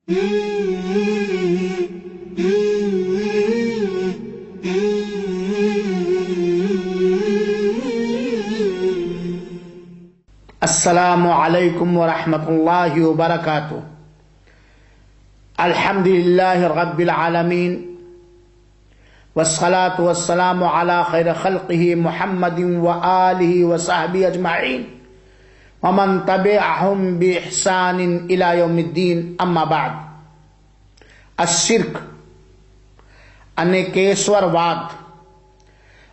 अस्सलामु अलैकुम वरहमतुल्लाहि वबरकातुहू। अल्हम्दुलिल्लाहि रब्बिल आलमीन वस्सलातु वस्सलामु अला खैर खल्क़िही मुहम्मदिन व आलिही व सहबिही अजमाइन व मन तबिअहुम बिइहसानिन इला यौमिद्दीन। अम्मा बाद। अश्शिर्क अनेकेश्वरवाद।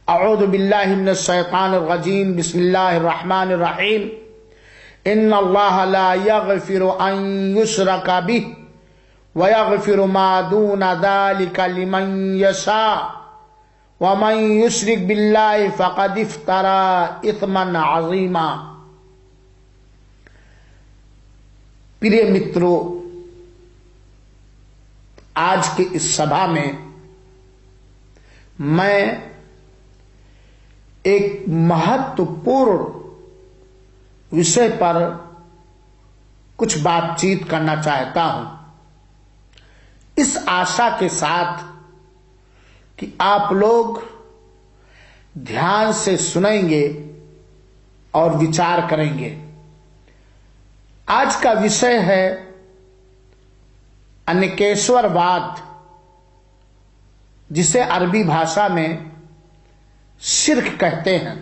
अऊज़ु बिल्लाहि मिनश शैतानिर रजीम। बिस्मिल्लाहिर रहमानिर रहीम। इन्नल्लाह ला यग़फ़िरु अन युश्रका बिही व यग़फ़िरु मा दूना ज़ालिका लिमन यशा व मन युश्रिक बिल्लाहि फ़क़द इफ़्तरा इस्मन अज़ीमा। प्रिय मित्रों, आज के इस सभा में मैं एक महत्वपूर्ण विषय पर कुछ बातचीत करना चाहता हूं, इस आशा के साथ कि आप लोग ध्यान से सुनेंगे और विचार करेंगे। आज का विषय है अनेकेश्वरवाद, जिसे अरबी भाषा में शिर्क कहते हैं।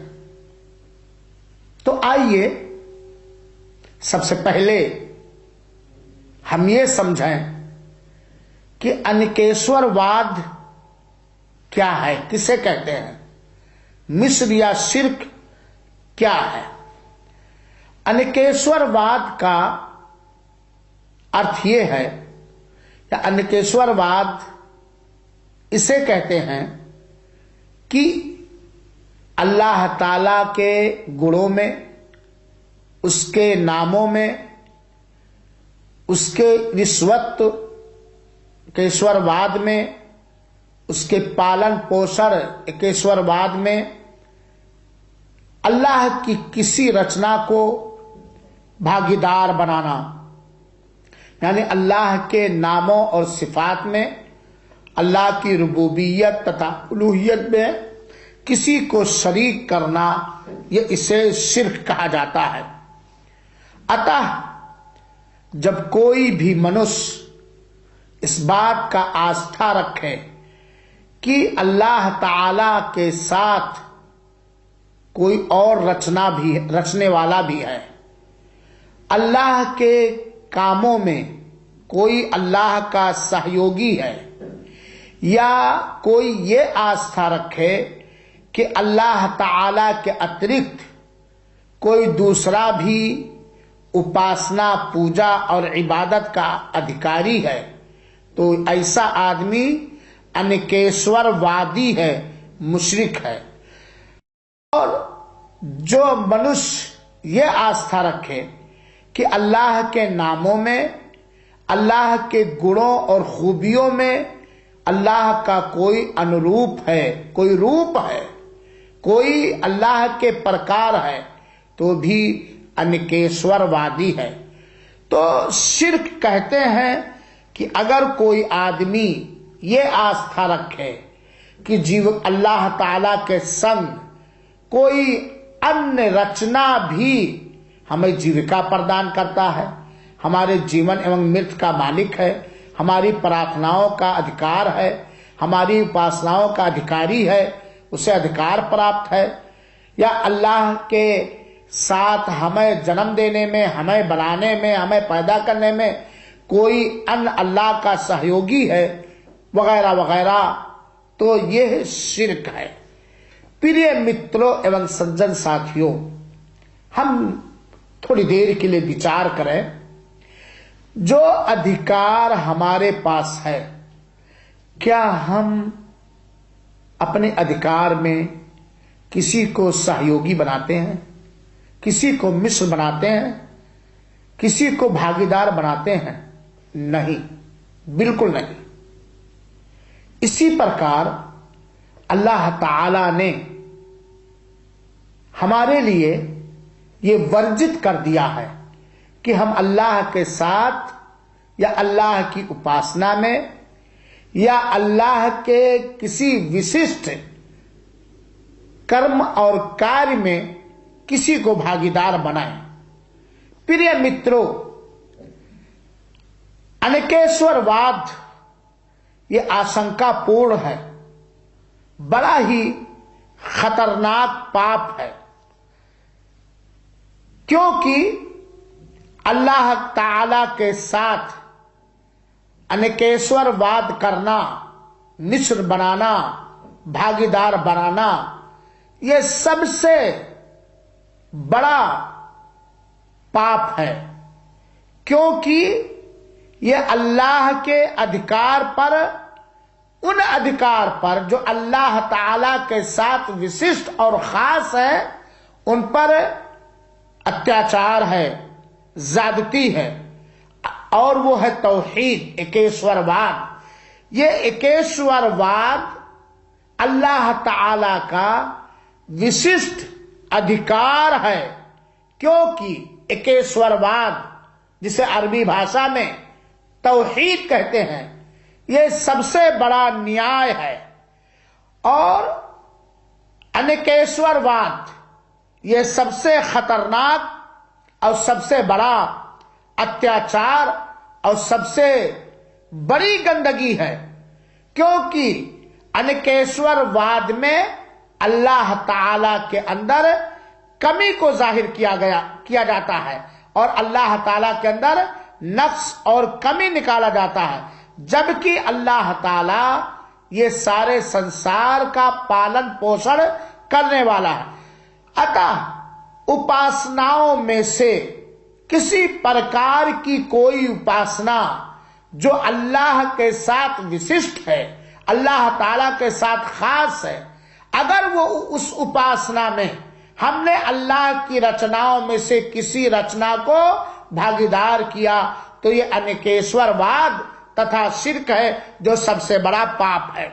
तो आइए सबसे पहले हम ये समझें कि अनेकेश्वरवाद क्या है, किसे कहते हैं, मिस्र या शिर्क क्या है। अनेकेश्वरवाद का अर्थ ये है, या अनेकेश्वरवाद इसे कहते हैं कि अल्लाह ताला के गुणों में, उसके नामों में, उसके विश्वत्व के ईश्वरवाद में, उसके पालन पोषण के ईश्वरवाद में, अल्लाह की किसी रचना को भागीदार बनाना, यानी अल्लाह के नामों और सिफात में, अल्लाह की रुबूबियत तथा उलूहियत में किसी को शरीक करना, ये इसे शिर्क कहा जाता है। अतः जब कोई भी मनुष्य इस बात का आस्था रखे कि अल्लाह ताला के साथ कोई और रचने वाला भी है, अल्लाह के कामों में कोई अल्लाह का सहयोगी है, या कोई ये आस्था रखे कि अल्लाह ताला के अतिरिक्त कोई दूसरा भी उपासना, पूजा और इबादत का अधिकारी है, तो ऐसा आदमी अनेकेश्वरवादी है, मुशरिक है। और जो मनुष्य ये आस्था रखे कि अल्लाह के नामों में, अल्लाह के गुणों और खूबियों में अल्लाह का कोई अनुरूप है, कोई रूप है, कोई अल्लाह के प्रकार है, तो भी अनेकेश्वरवादी है। तो शिर्क कहते हैं कि अगर कोई आदमी ये आस्था रखे कि जीव अल्लाह ताला के संग कोई अन्य रचना भी हमें जीविका प्रदान करता है, हमारे जीवन एवं मृत्यु का मालिक है, हमारी प्रार्थनाओं का अधिकार है, हमारी उपासनाओं का अधिकारी है, उसे अधिकार प्राप्त है, या अल्लाह के साथ हमें जन्म देने में, हमें बनाने में, हमें पैदा करने में कोई अन्य अल्लाह का सहयोगी है, वगैरह वगैरह, तो यह शिर्क है। प्रिय मित्रों एवं सज्जन साथियों, हम थोड़ी देर के लिए विचार करें। जो अधिकार हमारे पास है, क्या हम अपने अधिकार में किसी को सहयोगी बनाते हैं, किसी को मित्र बनाते हैं, किसी को भागीदार बनाते हैं? नहीं, बिल्कुल नहीं। इसी प्रकार अल्लाह ताला ने हमारे लिए ये वर्जित कर दिया है कि हम अल्लाह के साथ या अल्लाह की उपासना में या अल्लाह के किसी विशिष्ट कर्म और कार्य में किसी को भागीदार बनाएं। प्रिय मित्रों, अनेकेश्वरवाद ये आशंकापूर्ण है, बड़ा ही खतरनाक पाप है, क्योंकि अल्लाह ताला के साथ अनेकेश्वरवाद करना, मिश्र बनाना, भागीदार बनाना, यह सबसे बड़ा पाप है, क्योंकि यह अल्लाह के अधिकार पर, उन अधिकार पर जो अल्लाह ताला के साथ विशिष्ट और खास है, उन पर अत्याचार है, ज्यादती है, और वो है तौहीद, एकेश्वरवाद। ये एकेश्वरवाद अल्लाह ताला का विशिष्ट अधिकार है, क्योंकि एकेश्वरवाद, जिसे अरबी भाषा में तौहीद कहते हैं, ये सबसे बड़ा न्याय है। और अनेकेश्वरवाद ये सबसे खतरनाक और सबसे बड़ा अत्याचार और सबसे बड़ी गंदगी है, क्योंकि अनेकेश्वरवाद में अल्लाह ताला के अंदर कमी को जाहिर किया जाता है, और अल्लाह ताला के अंदर नक्स और कमी निकाला जाता है, जबकि अल्लाह ताला ये सारे संसार का पालन पोषण करने वाला है। अतः उपासनाओं में से किसी प्रकार की कोई उपासना जो अल्लाह के साथ विशिष्ट है, अल्लाह ताला के साथ खास है, अगर वो उस उपासना में हमने अल्लाह की रचनाओं में से किसी रचना को भागीदार किया, तो ये अनेकेश्वरवाद तथा शिर्क है, जो सबसे बड़ा पाप है।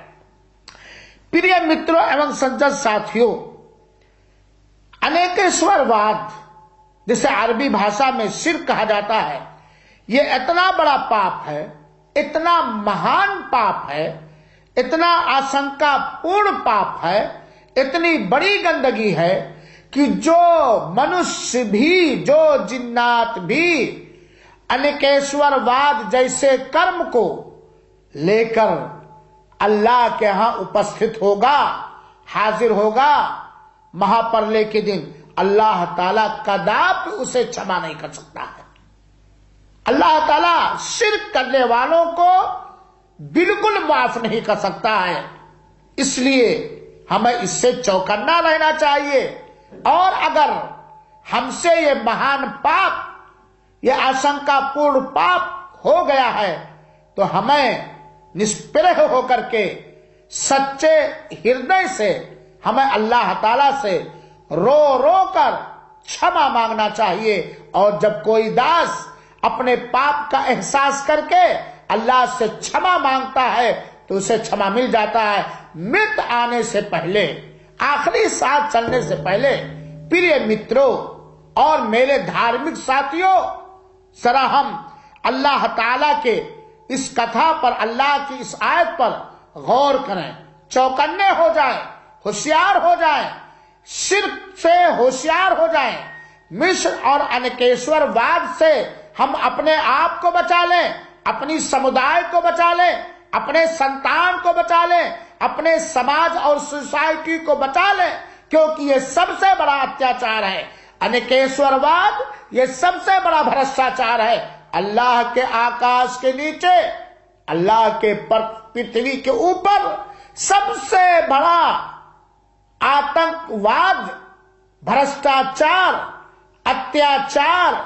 प्रिय मित्रों एवं सज्जन साथियों, अनेकेश्वरवाद, जिसे अरबी भाषा में शिर्क कहा जाता है, ये इतना बड़ा पाप है, इतना महान पाप है, इतना आशंकापूर्ण पाप है, इतनी बड़ी गंदगी है कि जो मनुष्य भी, जो जिन्नात भी अनेकेश्वरवाद जैसे कर्म को लेकर अल्लाह के यहां उपस्थित होगा, हाजिर होगा, महाप्रलय के दिन अल्लाह ताला कदापि उसे क्षमा नहीं कर सकता है। अल्लाह ताला शिर्क करने वालों को बिल्कुल माफ नहीं कर सकता है। इसलिए हमें इससे चौकन्ना रहना चाहिए, और अगर हमसे ये महान पाप, ये आशंकापूर्ण पाप हो गया है, तो हमें निष्प्रह होकर के सच्चे हृदय से हमें अल्लाह ताला से रो रो कर क्षमा मांगना चाहिए। और जब कोई दास अपने पाप का एहसास करके अल्लाह से क्षमा मांगता है, तो उसे क्षमा मिल जाता है। मृत आने से पहले, आखिरी सांस चलने से पहले, प्रिय मित्रों और मेरे धार्मिक साथियों, जरा हम अल्लाह ताला के इस कथा पर, अल्लाह की इस आयत पर गौर करें, चौकन्ने हो जाएं, होशियार हो जाएं, शिर्क से होशियार हो जाएं, मिश्र और अनेकेश्वरवाद से हम अपने आप को बचा लें, अपनी समुदाय को बचा लें, अपने संतान को बचा लें, अपने समाज और सोसाइटी को बचा लें, क्योंकि ये सबसे बड़ा अत्याचार है। अनेकेश्वरवाद ये सबसे बड़ा भ्रष्टाचार है। अल्लाह के आकाश के नीचे, अल्लाह के पृथ्वी के ऊपर सबसे बड़ा आतंकवाद, भ्रष्टाचार, अत्याचार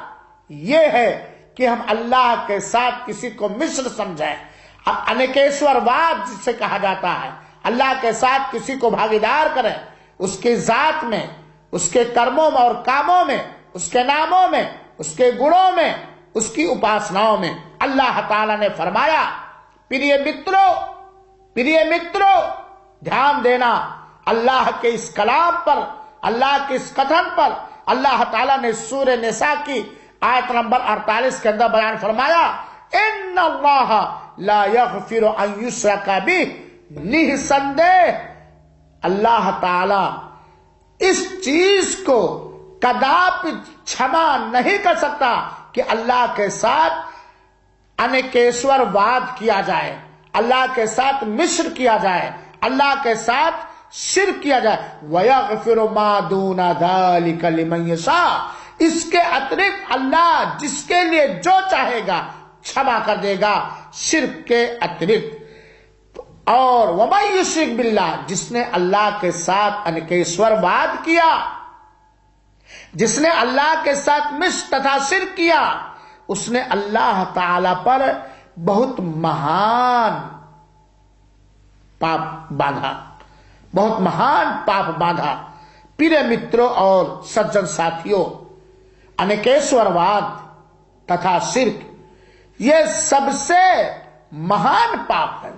ये है कि हम अल्लाह के साथ किसी को मिश्र समझें। अनेकेश्वरवाद जिसे कहा जाता है, अल्लाह के साथ किसी को भागीदार करें, उसकी जात में, उसके कर्मों में और कामों में, उसके नामों में, उसके गुणों में, उसकी उपासनाओं में। अल्लाह ताला ने फरमाया, प्रिय मित्रों ध्यान देना, अल्लाह के इस कलाम पर, अल्लाह के इस कथन पर अल्लाह ताला ने सूरह निसा की आयत नंबर 48 के अंदर बयान फरमाया, इन्नल्लाह ला यग़फिरु अन युश्रका बिही, निसंदेह अल्लाह ताला इस चीज को कदापि क्षमा नहीं कर सकता कि अल्लाह के साथ अनेकेश्वरवाद किया जाए, अल्लाह के साथ मिश्र किया जाए, अल्लाह के साथ शिर्क किया जाए। वयग़फिरु मा दूना ज़ालिका लिमन यशा, इसके अतिरिक्त अल्लाह जिसके लिए जो चाहेगा क्षमा कर देगा शिर्क के अतिरिक्त। और वमन युश्रिक बिल्लाह, जिसने अल्लाह के साथ अनेकेश्वरवाद किया, जिसने अल्लाह के साथ मिश्र तथा शिर्क किया, उसने अल्लाह ताला पर बहुत महान पाप बांधा, बहुत महान पाप बांधा। प्रिय मित्रों और सज्जन साथियों, अनेकेश्वरवाद तथा शिर्क ये सबसे महान पाप है,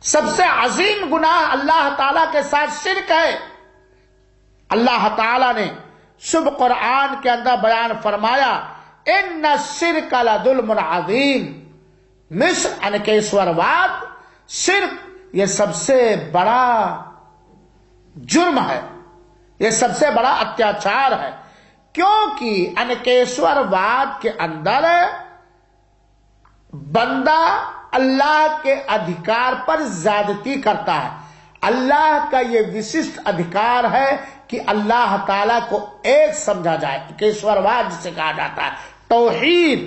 सबसे अजीम गुनाह अल्लाह ताला के साथ शिर्क है। अल्लाह ताला ने शुभ कुरान के अंदर बयान फरमाया, इन्ना शिर्क लज़ुल्मुन अज़ीम, मिश्र अनेकेश्वरवाद शिर्क ये सबसे बड़ा जुर्म है, ये सबसे बड़ा अत्याचार है। क्योंकि अनेकेश्वरवाद के अंदर बंदा अल्लाह के अधिकार पर ज्यादती करता है। अल्लाह का ये विशिष्ट अधिकार है कि अल्लाह ताला को एक समझा जाए, अनेकेश्वरवाद जिसे कहा जाता है, तौहीद।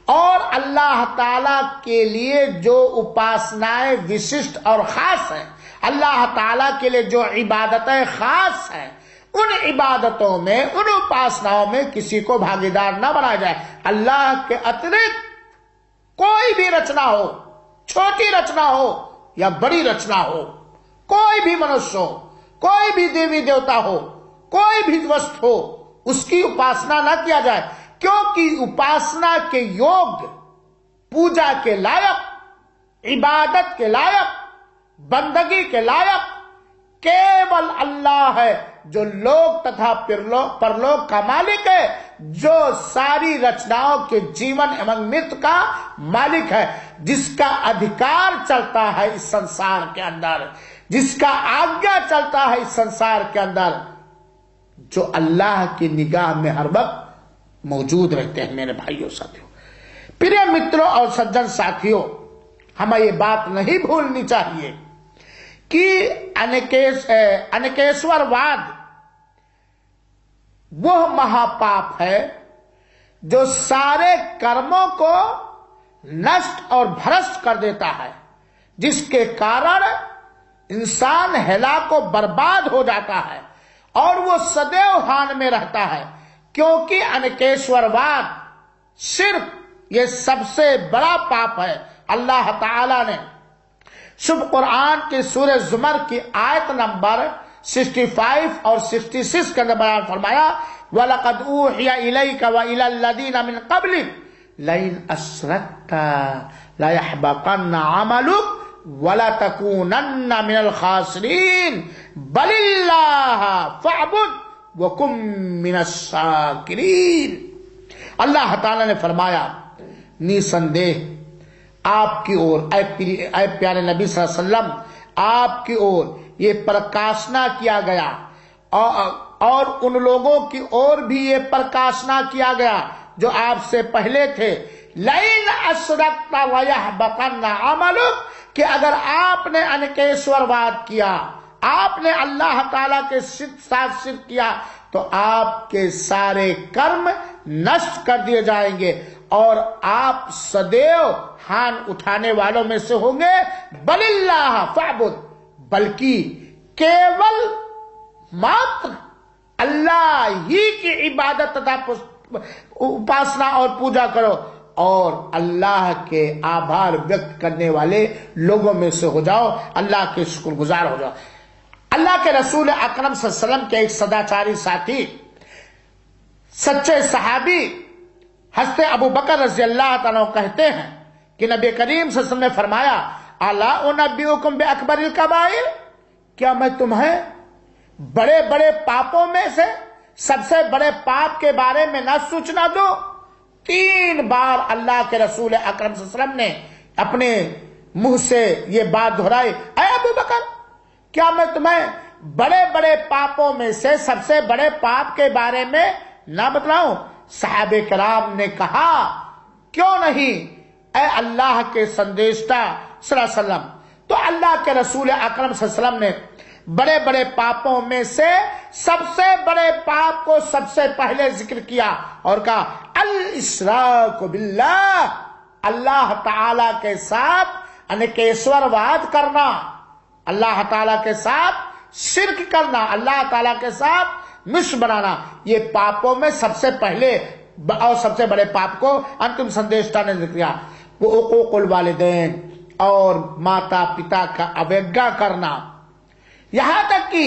और अल्लाह ताला के लिए जो उपासनाएं विशिष्ट और खास हैं, अल्लाह ताला के लिए जो इबादतें खास हैं, उन इबादतों में, उन उपासनाओं में किसी को भागीदार न बनाया जाए। अल्लाह के अतिरिक्त कोई भी रचना हो, छोटी रचना हो या बड़ी रचना हो, कोई भी मनुष्य हो, कोई भी देवी देवता हो, कोई भी वस्तु हो, उसकी उपासना न किया जाए। क्योंकि उपासना के योग्य, पूजा के लायक, इबादत के लायक, बंदगी के लायक केवल अल्लाह है, जो लोक तथा परलोक का मालिक है, जो सारी रचनाओं के जीवन एवं मृत्यु का मालिक है, जिसका अधिकार चलता है इस संसार के अंदर, जिसका आज्ञा चलता है इस संसार के अंदर, जो अल्लाह की निगाह में हर वक्त मौजूद रहते हैं। मेरे भाइयों साथियों, प्रिय मित्रों और सज्जन साथियों, हमें ये बात नहीं भूलनी चाहिए कि अनेकेश्वरवाद वह महापाप है जो सारे कर्मों को नष्ट और भ्रष्ट कर देता है, जिसके कारण इंसान हेलाको बर्बाद हो जाता है और वो सदैव हानि में रहता है। क्योंकि अनेकेश्वरवाद शिर्क ये सबसे बड़ा पाप है। अल्लाह ताला ने शुभ कुरान के सूरह जुमर की आयत नंबर 65 और 66 के अंदर बयान फरमाया, वलक़द ऊहिया इलैका व इलल लज़ीना मिन क़ब्लिक लइन अशरकता लयहबतन्ना अमलुक वला तकूनन्ना मिनल खासिरीन बलिल्लाह फअबुद वकुम मिनश शाकिरीन। अल्लाह ताला ने फरमाया, निसंदेह आपकी ओर ऐ प्यारे नबी सल्लल्लाहु अलैहि वसल्लम, आपकी ओर ये प्रकाशना किया गया और उन लोगों की ओर भी ये प्रकाशना किया गया जो आपसे पहले थे। लइन अशरकता वयहबतन्ना अमलुक, कि अगर आपने अनेकेश्वरवाद किया, आपने अल्लाह ताला के साथ शिर्क किया, तो आपके सारे कर्म नष्ट कर दिए जाएंगे और आप सदैव हान उठाने वालों में से होंगे। बलिल्लाह फअबुद, बल्कि केवल मात्र अल्लाह ही की इबादत तथा उपासना और पूजा करो और अल्लाह के आभार व्यक्त करने वाले लोगों में से हो जाओ, अल्लाह के शुक्रगुजार हो जाओ। अल्लाह के रसूल अकरम सल्लल्लाहु अलैहि वसल्लम के एक सदाचारी साथी, सच्चे सहाबी हज़रत अबू बकर रज़ी अल्लाह तआला कहते हैं कि नबी करीम सल्लल्लाहु अलैहि वसल्लम ने फरमाया, अला उनब्बिउकुम बिअकबरिल कबाइर, क्या मैं तुम्हें बड़े बड़े पापों में से सबसे बड़े पाप के बारे में न सूचना दूं? 3 बार अल्लाह के रसूल अकरम सल्लल्लाहु अलैहि वसल्लम ने अपने मुंह से ये बात दोहराई, ऐ अबू बकर, क्या मैं तुम्हें बड़े बड़े पापों में से सबसे बड़े पाप के बारे में ना बतलाऊं? साहबे कराम ने कहा, क्यों नहीं ऐ अल्लाह के संदेशता सल्लल्लाहु अलैहि वसल्लम। तो अल्लाह के रसूल अकरम सल्लल्लाहु अलैहि वसल्लम ने बड़े बड़े पापों में से सबसे बड़े पाप को सबसे पहले जिक्र किया और कहा, अल इशराक बिल्लाह, अल्लाह ताला के साथ अनेकेश्वरवाद करना, अल्लाह ताला के साथ शिर्क करना, अल्लाह ताला के साथ मिश्र बनाना, ये पापों में सबसे पहले और सबसे बड़े पाप को अंतिम संदेशता ने जिक्र किया। वो उकूकुल वालिदैन, और माता पिता का अवज्ञा करना। यहां तक कि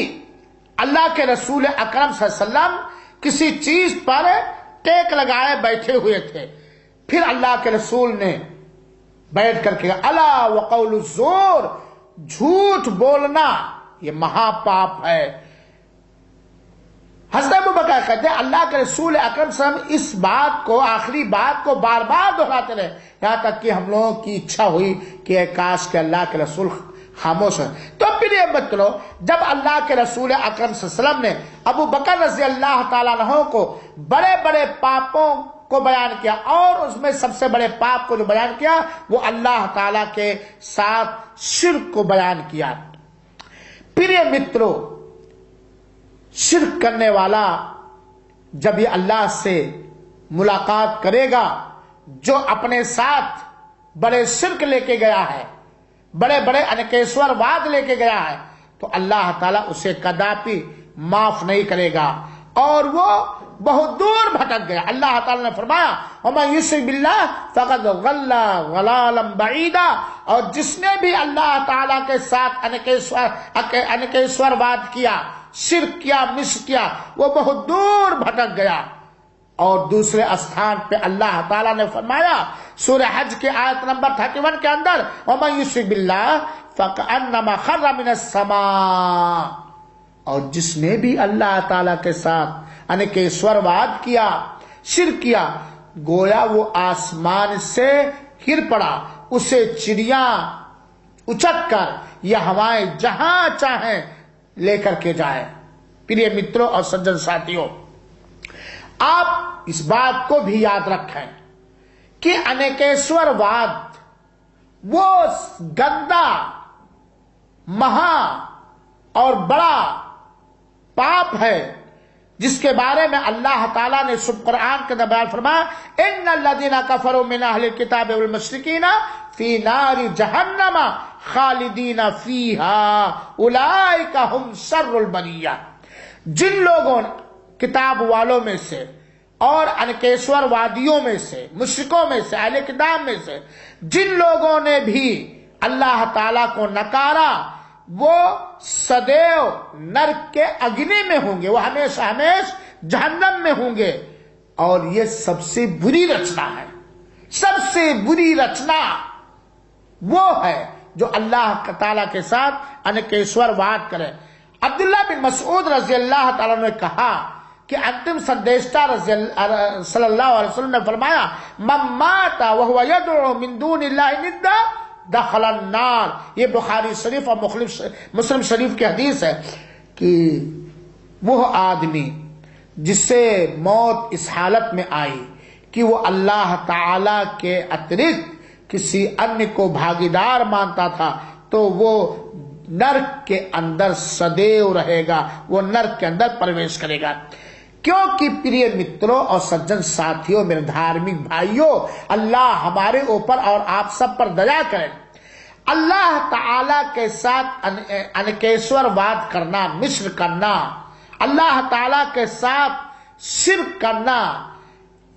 अल्लाह के रसूल अकरम सल्लल्लाहु अलैहि वसल्लम किसी चीज पर टेक लगाए बैठे हुए थे, फिर अल्लाह के रसूल ने बैठ करके अला वक़ौलु ज़ूर, झूठ बोलना ये महापाप है। हज़रत अबू बकर कहते हैं अल्लाह के रसूल अकरम सल्लल्लाहु अलैहि वसल्लम इस बात को, आखिरी बात को बार बार दोहराते रहे, यहां तक कि हम लोगों की इच्छा हुई कि काश के अल्लाह के रसूल खामोश है। तो फिर ये मतलब जब अल्लाह के रसूल अकरम सल्लल्लाहु अलैहि वसल्लम ने अबू बकर रज़ी अल्लाह ताला अन्हु को बड़े बड़े पापों को बयान किया, और उसमें सबसे बड़े पाप को जो बयान किया वो अल्लाह ताला के साथ शिर्क को बयान किया। प्रिय मित्रों, शिर्क करने वाला जब ये अल्लाह से मुलाकात करेगा, जो अपने साथ बड़े शिर्क लेके गया है, बड़े बड़े अनेकेश्वरवाद लेके गया है, तो अल्लाह ताला उसे कदापि माफ नहीं करेगा और वो बहुत दूर भटक गया। अल्लाह ताला ने फरमाया, वमन युश्रिक बिल्लाह फक़द ज़ल्ला ज़लालन बईदा, और जिसने भी अल्लाह ताला के साथ अनेकेश्वरवाद किया, शिर्क किया, मिश्र किया, वो बहुत दूर भटक गया। और दूसरे स्थान पे अल्लाह ताला ने फरमाया सूरह हज के आयत नंबर 31 के अंदर, वमन युश्रिक बिल्लाह फकअन्नमा खर्रा मिनस समा, और जिसने भी अल्लाह ताला के साथ अनेकेश्वरवाद किया, शिर्क किया, गोया वो आसमान से गिर पड़ा, उसे चिड़िया उचक कर या हवाएं जहां चाहे लेकर के जाए। प्रिय मित्रों और सज्जन साथियों, आप इस बात को भी याद रखें कि अनेकेश्वरवाद वो गंदा, महा और बड़ा पाप है जिसके बारे में अल्लाह ताला ने शुभ कुरान के अंदर बयान फरमाया, इन्नल्लज़ीना कफ़रू मिन अहलिल किताबि वल मुश्रिकीना फी नारि जहन्नम खालिदीना फीहा उलाइका हुम शर्रुल बरिया। जिन लोगों, किताब वालों में से और अनेकेश्वरवादियों में से, मुश्रिकों में से, अहले किताब में से जिन लोगों ने भी अल्लाह ताला को नकारा, वो सदैव नरक के अग्नि में होंगे, वो हमेशा हमेशा जहन्नम में होंगे। और ये सबसे बुरी रचना है, सबसे बुरी रचना वो है जो अल्लाह ताला के साथ अनेकेश्वरवाद करे। अब्दुल्लाह बिन मसऊद रज़ी अल्लाह ताला ने कहा कि अंतिम संदेशता सल्लल्लाहु अलैहि वसल्लम ने फरमाया, मन माता व हुवा यदउ मिन दूनिल्लाहि निद्दा दखलन नार। ये बुखारी शरीफ और मुस्लिम शरीफ की हदीस है कि वो आदमी जिससे मौत इस हालत में आई कि वो अल्लाह ताला के अतिरिक्त किसी अन्य को भागीदार मानता था, तो वो नरक के अंदर सदैव रहेगा, वो नरक के अंदर प्रवेश करेगा। क्योंकि प्रिय मित्रों और सज्जन साथियों, मेरे धार्मिक भाइयों, अल्लाह हमारे ऊपर और आप सब पर दया करें। अल्लाह ताला के साथ अनेकेश्वरवाद करना, मिश्र करना, अल्लाह ताला के साथ शिर्क करना,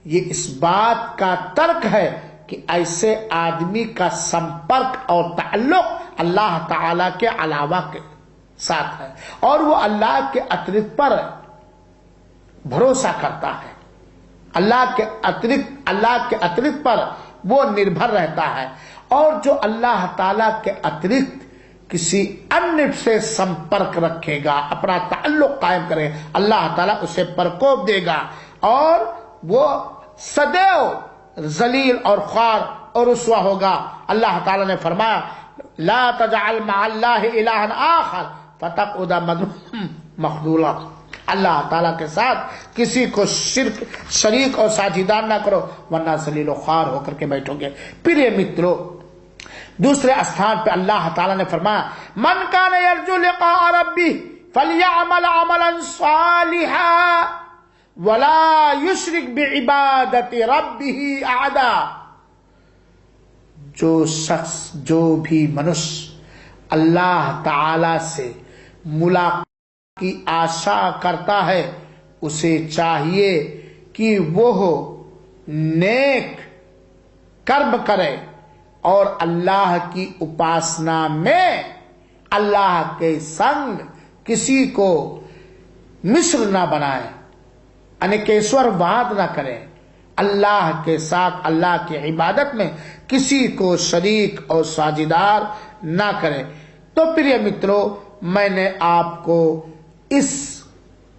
ये इस बात का तर्क है कि ऐसे आदमी का संपर्क और ताल्लुक अल्लाह ताला के अलावा के साथ है और वो अल्लाह के अतिरिक्त पर भरोसा करता है, अल्लाह के अतिरिक्त पर वो निर्भर रहता है। और जो अल्लाह ताला के अतिरिक्त किसी अन्य से संपर्क रखेगा, अपना ताल्लुक कायम करे, अल्लाह ताला उसे प्रकोप देगा और वो सदैव जलील और ख्वार और रुस्वा होगा। अल्लाह ताला ने फरमाया ला तजअल मअल्लाहि इलाहन आखर फतक़उद मज़मूमन मख़ज़ूला। अल्लाह ताला के साथ किसी को शिर्क शरीक और साझीदार ना करो वरना जलील और ख्वार होकर के बैठोगे। प्रिय मित्रों, दूसरे स्थान पे अल्लाह ताला ने फरमाया मन कान यरजू लिक़ा रब्बिह फलयअमल अमलन सालिहा वला युशरिक बिइबादति रब्बिही अहदा। जो शख्स, जो भी मनुष्य अल्लाह ताला से मुलाकात की आशा करता है उसे चाहिए कि वो नेक कर्म करे और अल्लाह की उपासना में अल्लाह के संग किसी को मिस्र ना बनाए, अनेकेश्वरवाद ना करें, अल्लाह के साथ अल्लाह की इबादत में किसी को शरीक और साझीदार ना करें। तो प्रिय मित्रों, मैंने आपको इस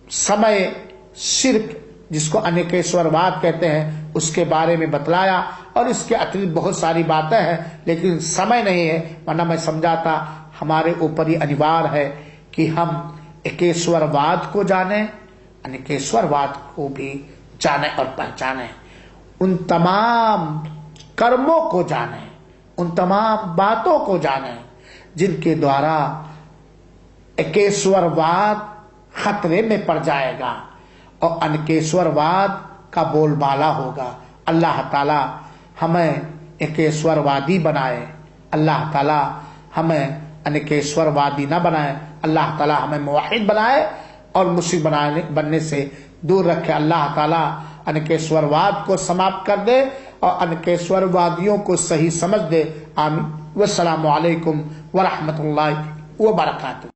समय शिर्क, जिसको अनेकेश्वरवाद कहते हैं, उसके बारे में बतलाया और इसके अतिरिक्त बहुत सारी बातें हैं, लेकिन समय नहीं है, वरना मैं समझाता। हमारे ऊपर ही अनिवार्य है कि हम एकेश्वरवाद को जाने, अनेकेश्वरवाद को भी जाने और पहचाने, उन तमाम कर्मों को जाने, उन तमाम बातों को जाने जिनके द्वारा एकेश्वरवाद खतरे में पड़ जाएगा और अनेकेश्वरवाद का बोलबाला होगा। अल्लाह ताला हमें एकेश्वरवादी बनाए, अल्लाह ताला हमें अनेकेश्वरवादी न बनाए, अल्लाह ताला हमें मुवाहिद बनाए और मुश्रिक बनने से दूर रखे। अल्लाह ताला अनेकेश्वरवाद को समाप्त कर दे और अनेकेश्वरवादियों को सही समझ दे। आमीन। वस्सलामु अलैकुम व रहमतुल्लाहि व बरकातुहू।